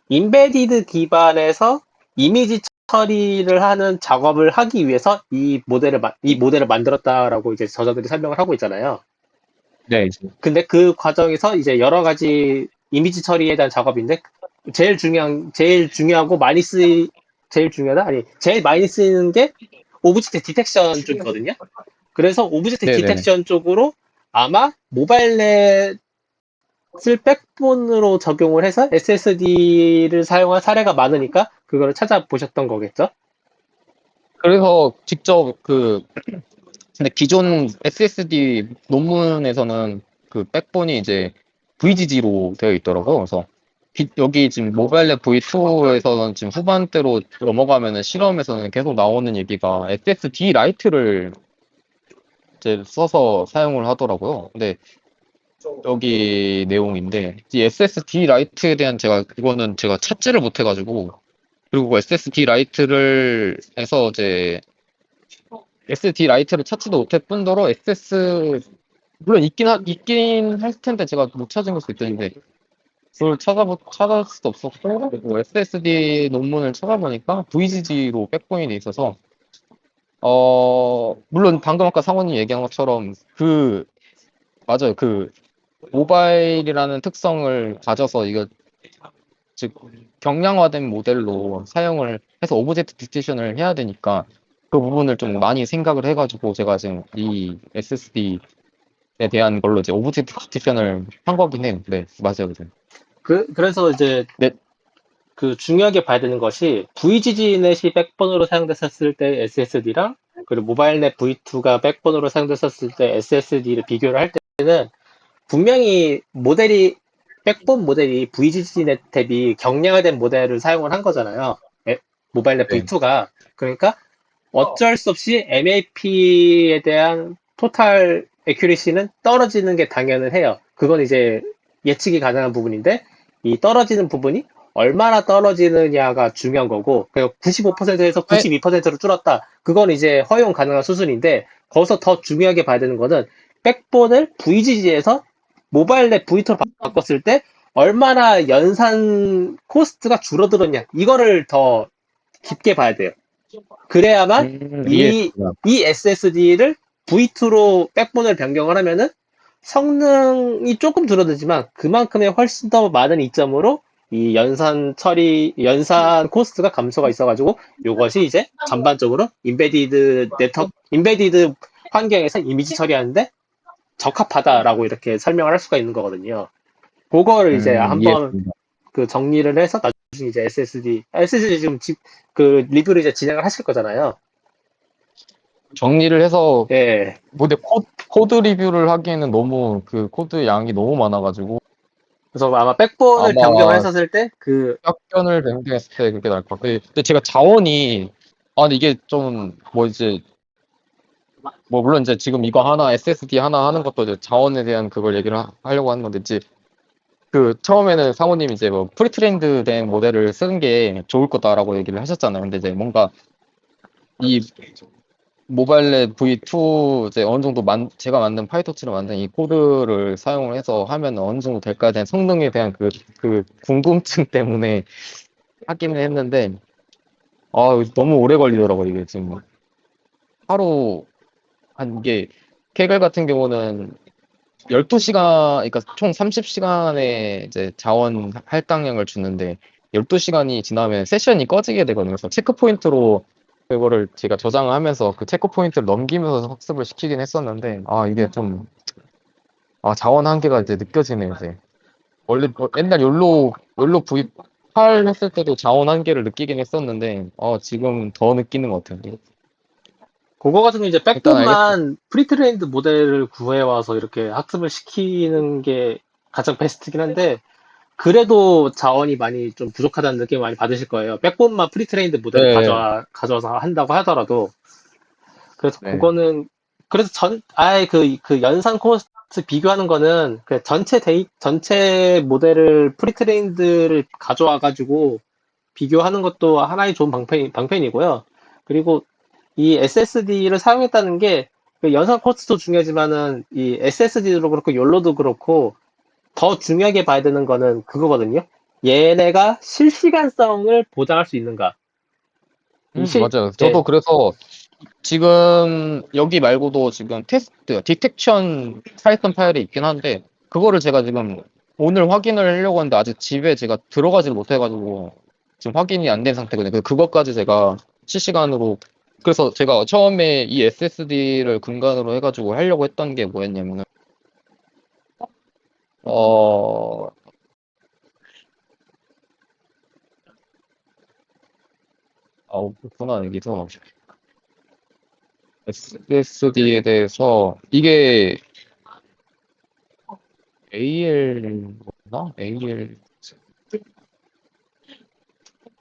인베디드 기반에서 이미지 처리를 하는 작업을 하기 위해서 이 모델을 만들었다라고 이제 저자들이 설명을 하고 있잖아요. 네, 이제. 근데 그 과정에서 이제 여러 가지 이미지 처리에 대한 작업인데, 제일 중요하다? 아니, 제일 많이 쓰이는 게 오브젝트 디텍션 쪽이거든요. 그래서 오브젝트 네, 네, 네. 디텍션 쪽으로 아마 모바일 넷을 백본으로 적용을 해서 SSD를 사용한 사례가 많으니까 그거를 찾아보셨던 거겠죠? 그래서 직접 근데 기존 SSD 논문에서는 그 백본이 이제 VGG로 되어 있더라고요. 그래서 여기 지금 모바일 랩 V2에서는 지금 후반대로 넘어가면은 실험에서는 계속 나오는 얘기가 SSD 라이트를 이제 써서 사용을 하더라고요. 근데 여기 내용인데 이 SSD 라이트에 대한 이거는 제가 찾지를 못해가지고 그리고 SSD 라이트를 해서 이제 SD 라이트를 찾지도 못할 뿐더러 물론 있긴 할 텐데 제가 못 찾은 걸 수도 있는데 그걸 찾을 수도 없었고 그리고 SSD 논문을 찾아보니까 VGG로 백본이 돼 있어서 물론 방금 아까 상원님 얘기한 것처럼 맞아요. 모바일이라는 특성을 가져서 이거 즉 경량화된 모델로 사용을 해서 오브젝트 디텍션을 해야 되니까 그 부분을 좀 많이 생각을 해가지고 제가 지금 이 SSD에 대한 걸로 이제 오브젝트 디텍션을 한 거긴 해요. 네, 맞아요, 맞아요. 그래서 이제 네, 그 중요하게 봐야 되는 것이 VGG넷이 백본으로 사용됐었을 때 SSD랑 그리고 모바일넷 V2가 백본으로 사용됐었을 때 SSD를 비교를 할 때는 분명히 백본 모델이 VGG넷 대비 경량화된 모델을 사용을 한 거잖아요. 모바일넷 네. V2가. 그러니까 어쩔 수 없이 MAP에 대한 토탈 에큐리시는 떨어지는 게 당연은 해요. 그건 이제 예측이 가능한 부분인데 이 떨어지는 부분이 얼마나 떨어지느냐가 중요한 거고 95%에서 네. 92%로 줄었다. 그건 이제 허용 가능한 수준인데 거기서 더 중요하게 봐야 되는 거는 백본을 VGG에서 모바일 넷 V2로 바꿨을 때 얼마나 연산 코스트가 줄어들었냐 이거를 더 깊게 봐야 돼요. 그래야만 이해했습니다. 이 SSD를 V2로 백본을 변경을 하면은 성능이 조금 줄어들지만 그만큼의 훨씬 더 많은 이점으로 이 연산 코스트가 감소가 있어가지고 이것이 이제 전반적으로 인베디드 환경에서 이미지 처리하는데 적합하다라고 이렇게 설명을 할 수가 있는 거거든요. 그거를 이제 한번 이해했습니다. 그 정리를 해서 나중에 이제 SSD 지금 그 리뷰를 이제 진행을 하실 거잖아요. 정리를 해서 예. 근데 코드 리뷰를 하기에는 너무 코드 양이 너무 많아가지고 그래서 아마 백본을 변경을 아마 했었을 때 학견을 변경했을 때 그게 나을 것 같아요. 근데 제가 근데 이게 좀, 물론 이제 지금 이거 하나, SSD 하나 하는 것도 이제 자원에 대한 그걸 얘기를 하려고 하는 건데, 이제 처음에는 상호님이 이제 프리트레인드 된 모델을 쓰는 게 좋을 거다라고 얘기를 하셨잖아요. 근데 이제 뭔가 이 모바일넷 V2 이제 어느 정도 제가 만든 파이토치로 만든 이 코드를 사용을 해서 하면 어느 정도 될까에 대한 성능에 대한 그 궁금증 때문에 하기는 했는데, 너무 오래 걸리더라고요, 이게 지금. 하루, 이게, 케겔 같은 경우는 12시간, 그러니까 총 30시간의 이제 자원 할당량을 주는데 12시간이 지나면 세션이 꺼지게 되거든요. 그래서 체크 포인트로 그거를 제가 저장을 하면서 그 체크 포인트를 넘기면서 학습을 시키긴 했었는데 이게 좀 자원 한계가 이제 느껴지네요, 이제. 원래 옛날 욜로 V8 했을 때도 자원 한계를 느끼긴 했었는데 지금 더 느끼는 것 같아요. 그거 같은 경우 이제 일단 알겠죠. 백본만 프리트레인드 모델을 구해와서 이렇게 학습을 시키는 게 가장 베스트긴 한데, 그래도 자원이 많이 좀 부족하다는 느낌을 많이 받으실 거예요. 백본만 프리트레인드 모델을 네, 가져와서 한다고 하더라도. 그래서 네. 그거는, 그래서 아예 그 연산 코스트 비교하는 거는 그 전체 모델을 프리트레인드를 가져와가지고 비교하는 것도 하나의 좋은 방편이고요. 그리고 이 SSD를 사용했다는 게 그 연산 코스트도 중요하지만은 이 SSD도 그렇고 욜로도 그렇고 더 중요하게 봐야 되는 거는 그거거든요. 얘네가 실시간성을 보장할 수 있는가. 맞아요. 예, 저도 그래서 지금 여기 말고도 지금 테스트, 디텍션 파이썬 파일이 있긴 한데 그거를 제가 지금 오늘 확인을 하려고 하는데 아직 집에 제가 들어가지를 못해가지고 지금 확인이 안 된 상태거든요. 그것까지 제가 실시간으로 그래서 제가 처음에 이 SSD를 근간으로 해가지고 하려고 했던 게 뭐였냐면은 어, 그렇구나 여기서 SSD에 대해서 이게 AL나 AL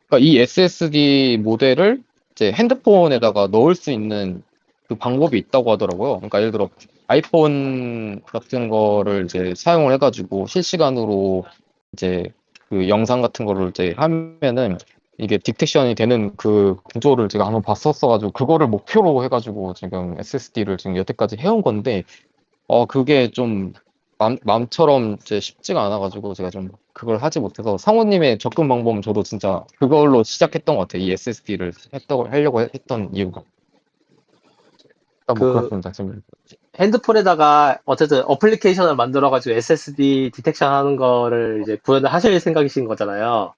그러니까 이 SSD 모델을 이제 핸드폰에다가 넣을 수 있는 그 방법이 있다고 하더라고요. 그러니까 예를 들어 아이폰 같은 거를 이제 사용을 해가지고 실시간으로 이제 그 영상 같은 거를 이제 하면은 이게 딕텍션이 되는 그 구조를 제가 한번 봤었어가지고 그거를 목표로 해가지고 지금 SSD를 지금 여태까지 해온 건데 그게 좀 마음처럼 이제 쉽지가 않아가지고 제가 좀 그걸 하지 못해서 상호님의 접근 방법은 저도 진짜 그걸로 시작했던 것 같아요. 이 SSD를 하려고 했던 이유가. 일단 뭐 그 그렇습니다. 지금. 핸드폰에다가 어쨌든 어플리케이션을 만들어가지고 SSD 디텍션 하는 거를 이제 구현을 하실 생각이신 거잖아요.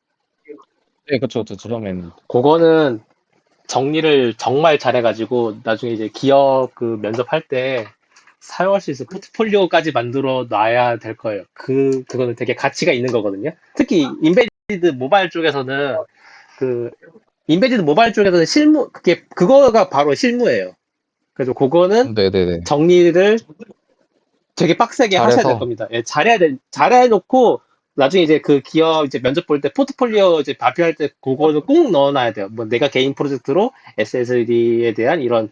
네, 그쵸. 저 처음에는. 그거는 정리를 정말 잘해가지고 나중에 이제 기업 그 면접할 때 사용할 수 있는 포트폴리오까지 만들어 놔야 될 거예요. 그거는 되게 가치가 있는 거거든요. 특히 인베디드 모바일 쪽에서는 그 인베디드 모바일 쪽에서는 그거가 바로 실무예요. 그래서 그거는 네네네. 정리를 되게 빡세게 하셔야 될 잘해서, 겁니다. 예, 잘해놓고, 나중에 이제 그 기업 이제 면접 볼 때 포트폴리오 이제 발표할 때 그거는 꼭 넣어놔야 돼요. 뭐 내가 개인 프로젝트로 SSD에 대한 이런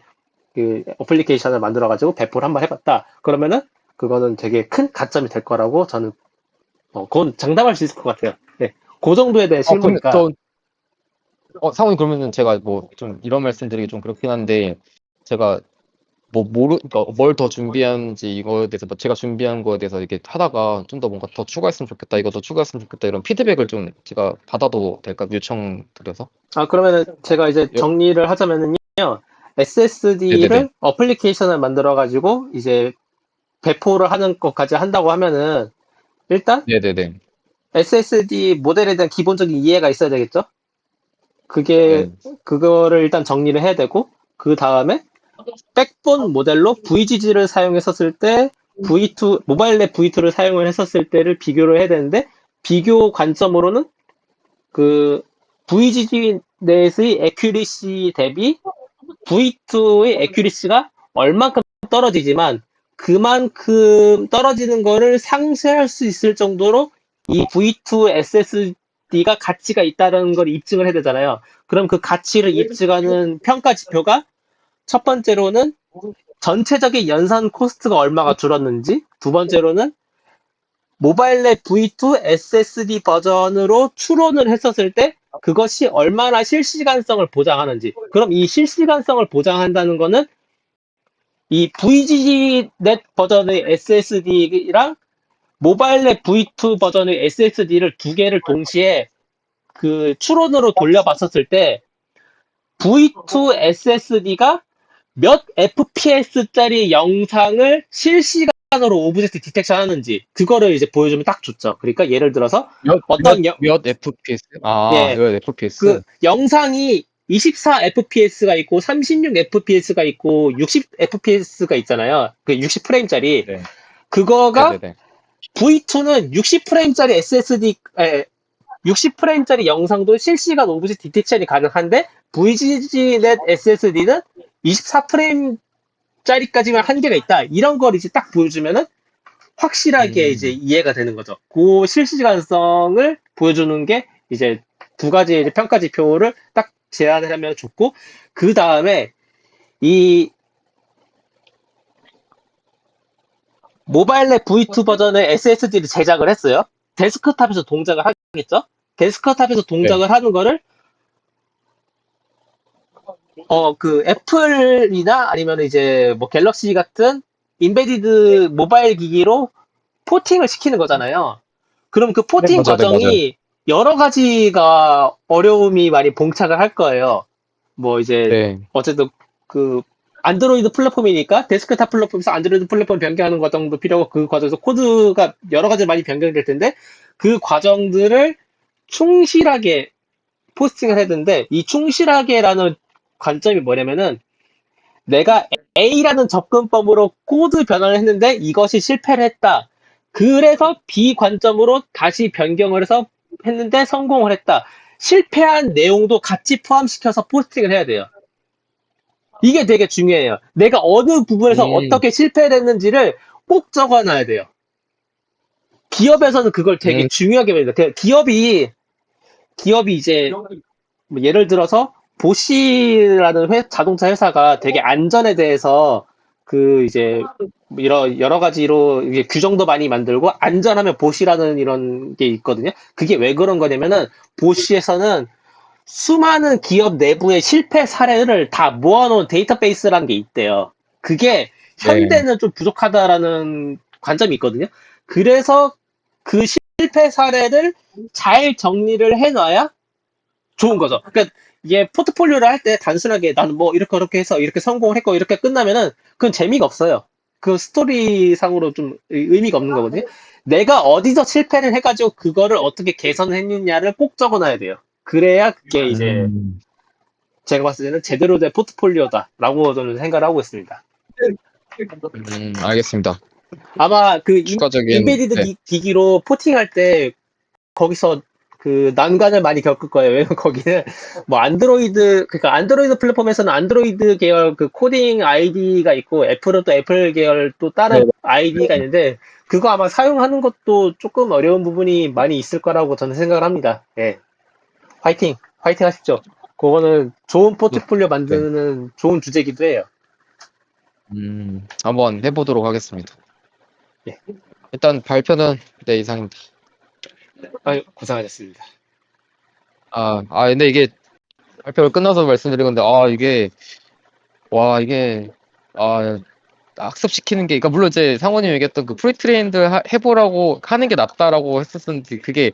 그 어플리케이션을 만들어가지고 배포를 한번 해봤다. 그러면은 그거는 되게 큰 가점이 될 거라고 저는, 그건 장담할 수 있을 것 같아요. 네. 그 정도에 대한 근데 실무니까. 상훈이 그러면은 제가 뭐 좀 이런 말씀 드리기 좀 그렇긴 한데, 제가 그러니까 뭘 더 준비하는지 이거에 대해서 뭐 제가 준비한 거에 대해서 이렇게 하다가 좀 더 뭔가 더 추가했으면 좋겠다, 이거 더 추가했으면 좋겠다 이런 피드백을 좀 제가 받아도 될까? 요청 드려서. 그러면은 제가 이제 여- 정리를 하자면은요. 네네네. SSD를 어플리케이션을 만들어가지고 이제 배포를 하는 것까지 한다고 하면은 일단 네네네. SSD 모델에 대한 기본적인 이해가 있어야 되겠죠? 그게 네. 그거를 일단 정리를 해야 되고 그 다음에 백본 모델로 VGG를 사용했었을 때 V2 모바일 랩 V2를 사용을 했었을 때를 비교를 해야 되는데 비교 관점으로는 그 VGG 넷의 에큐리시 대비 V2의 에큐리시가 얼만큼 떨어지지만 그만큼 떨어지는 거를 상쇄할 수 있을 정도로 이 V2 SSD가 가치가 있다는 걸 입증을 해야 되잖아요. 그럼 그 가치를 입증하는 평가 지표가 첫 번째로는 전체적인 연산 코스트가 얼마가 줄었는지, 두 번째로는 모바일 랩 V2 SSD 버전으로 추론을 했었을 때 그것이 얼마나 실시간성을 보장하는지. 그럼 이 실시간성을 보장한다는 거는 이 VGG 넷 버전의 SSD랑 모바일 랩 V2 버전의 SSD를 두 개를 동시에 그 추론으로 돌려봤었을 때 V2 SSD가 몇 FPS짜리 영상을 실시간 실시간으로 오브젝트 디텍션 하는지 그거를 이제 보여주면 딱 좋죠. 그러니까 예를 들어서 몇, 몇, 어떤 몇 FPS? 아, 예, 몇 FPS? 그 영상이 24fps가 있고 36fps가 있고 60fps가 있잖아요. 그 60프레임짜리 네. 그거가 네네네. V2는 60프레임짜리 SSD 60프레임짜리 영상도 실시간 오브젝트 디텍션이 가능한데 VGNet SSD는 24프레임짜리까지만 한계가 있다. 이런 걸 이제 딱 보여주면은 확실하게 이제 음, 이해가 되는 거죠. 그 실시간성을 보여주는 게 이제 두 가지의 이제 평가 지표를 딱 제안을 하면 좋고, 그 다음에 이 모바일 랩 V2 버전의 SSD를 제작을 했어요. 데스크탑에서 동작을 하겠죠? 데스크탑에서 네. 동작을 하는 거를 그 애플이나 아니면 이제 뭐 갤럭시 같은 인베디드 모바일 기기로 포팅을 시키는 거잖아요. 그럼 그 네, 포팅 맞아요, 네, 맞아요. 과정이 여러 가지가 어려움이 많이 봉착을 할 거예요. 뭐 이제 네. 어쨌든 그 안드로이드 플랫폼이니까 데스크탑 플랫폼에서 안드로이드 플랫폼 변경하는 과정도 필요하고 그 과정에서 코드가 여러 가지 많이 변경될 텐데 그 과정들을 충실하게 포스팅을 해야 되는데 이 충실하게라는 관점이 뭐냐면은 내가 A라는 접근법으로 코드 변환을 했는데 이것이 실패를 했다. 그래서 B 관점으로 다시 변경을 해서 했는데 성공을 했다. 실패한 내용도 같이 포함시켜서 포스팅을 해야 돼요. 이게 되게 중요해요. 내가 어느 부분에서 음, 어떻게 실패를 했는지를 꼭 적어놔야 돼요. 기업에서는 그걸 되게 음, 중요하게 봐요. 기업이 이제 뭐 예를 들어서 보쉬라는 자동차 회사가 되게 안전에 대해서 그 이제 뭐 여러 가지로 이게 규정도 많이 만들고 안전하면 보쉬라는 이런 게 있거든요. 그게 왜 그런 거냐면은 보쉬에서는 수많은 기업 내부의 실패 사례를 다 모아놓은 데이터베이스라는 게 있대요. 그게 네. 현대는 좀 부족하다라는 관점이 있거든요. 그래서 그 실패 사례를 잘 정리를 해놔야 좋은 거죠. 그러니까 이게 포트폴리오를 할 때 단순하게 나는 뭐 이렇게 이렇게 해서 이렇게 성공을 했고 이렇게 끝나면은 그건 재미가 없어요. 그 스토리상으로 좀 의미가 없는 거거든요. 내가 어디서 실패를 해가지고 그거를 어떻게 개선했느냐를 꼭 적어놔야 돼요. 그래야 그게 이제 음, 제가 봤을 때는 제대로 된 포트폴리오다라고 저는 생각을 하고 있습니다. 알겠습니다. 아마 그 추가적인, 인베디드 네. 기기로 포팅할 때 거기서 그 난관을 많이 겪을 거예요. 왜냐면 거기는 뭐 안드로이드 그러니까 안드로이드 플랫폼에서는 안드로이드 계열 그 코딩 아이디가 있고 애플은 또 애플 계열 또 네, 다른 아이디가 네. 있는데 그거 아마 사용하는 것도 조금 어려운 부분이 많이 있을 거라고 저는 생각을 합니다. 예. 화이팅 하십시오. 그거는 좋은 포트폴리오 네. 만드는 좋은 주제기도 해요. 한번 해보도록 하겠습니다. 예. 일단 발표는 네, 이상입니다. 아유, 고생하셨습니다. 근데 이게 발표를 끝나서 말씀드린 건데, 이게, 아, 학습시키는 게, 그러니까 물론 이제 상원님 얘기했던 그 프리트레인드 해보라고 하는 게 낫다라고 했었는데, 그게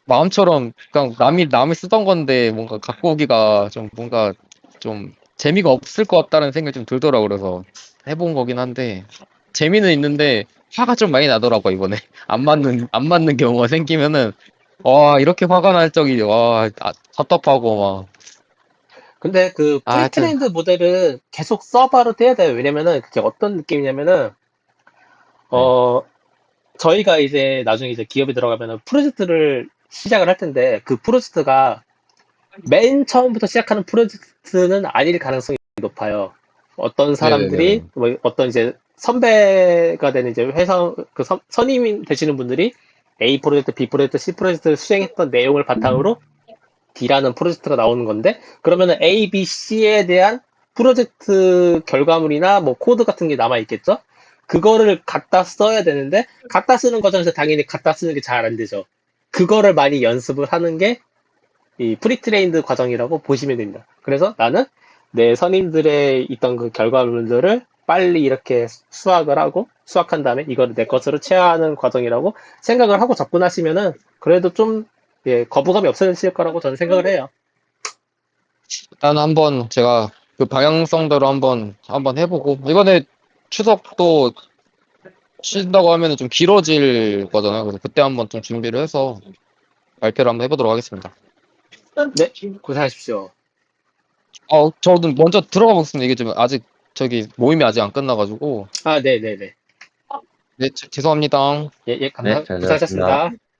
마음처럼 그냥 남이 쓰던 건데, 뭔가 갖고 오기가 좀 뭔가 좀 재미가 없을 것 같다는 생각이 좀 들더라고요. 그래서 해본 거긴 한데, 재미는 있는데, 화가 좀 많이 나더라고, 이번에. 안 맞는 경우가 생기면은, 이렇게 화가 날 적이, 답답하고, 근데 그 하여튼, 프리트레인드 모델은 계속 서버로 떼야 돼요. 왜냐면은 그게 어떤 느낌이냐면은 네. 어 저희가 이제 나중에 이제 기업에 들어가면은 프로젝트를 시작을 할 텐데 그 프로젝트가 맨 처음부터 시작하는 프로젝트는 아닐 가능성이 높아요. 어떤 사람들이 네네네네. 뭐 어떤 이제 선배가 되는 이제 회사 그 선임 되시는 분들이 A 프로젝트, B 프로젝트, C 프로젝트를 수행했던 내용을 바탕으로 D라는 프로젝트가 나오는 건데 그러면은 A, B, C에 대한 프로젝트 결과물이나 뭐 코드 같은 게 남아 있겠죠? 그거를 갖다 써야 되는데 갖다 쓰는 과정에서 당연히 갖다 쓰는 게 잘 안 되죠. 그거를 많이 연습을 하는 게 이 프리트레인드 과정이라고 보시면 됩니다. 그래서 나는 내 선임들의 있던 그 결과물들을 빨리 이렇게 수학을 하고 수학한 다음에 이거를 내 것으로 체화하는 과정이라고 생각을 하고 접근하시면은 그래도 좀 예, 거부감이 없어질 거라고 저는 생각을 해요. 일단 한번 제가 그 방향성대로 한번 해보고, 이번에 추석도 하신다고 하면은 좀 길어질 거잖아요. 그래서 그때 한번 좀 준비를 해서 발표를 한번 해보도록 하겠습니다. 네, 고생하십시오. 저는 먼저 들어가 보겠습니다. 이게 좀 아직 저기 모임이 아직 안 끝나가지고. 아, 네네네. 네, 죄송합니다. 예, 예, 네, 잘 들었습니다. 고생하셨습니다.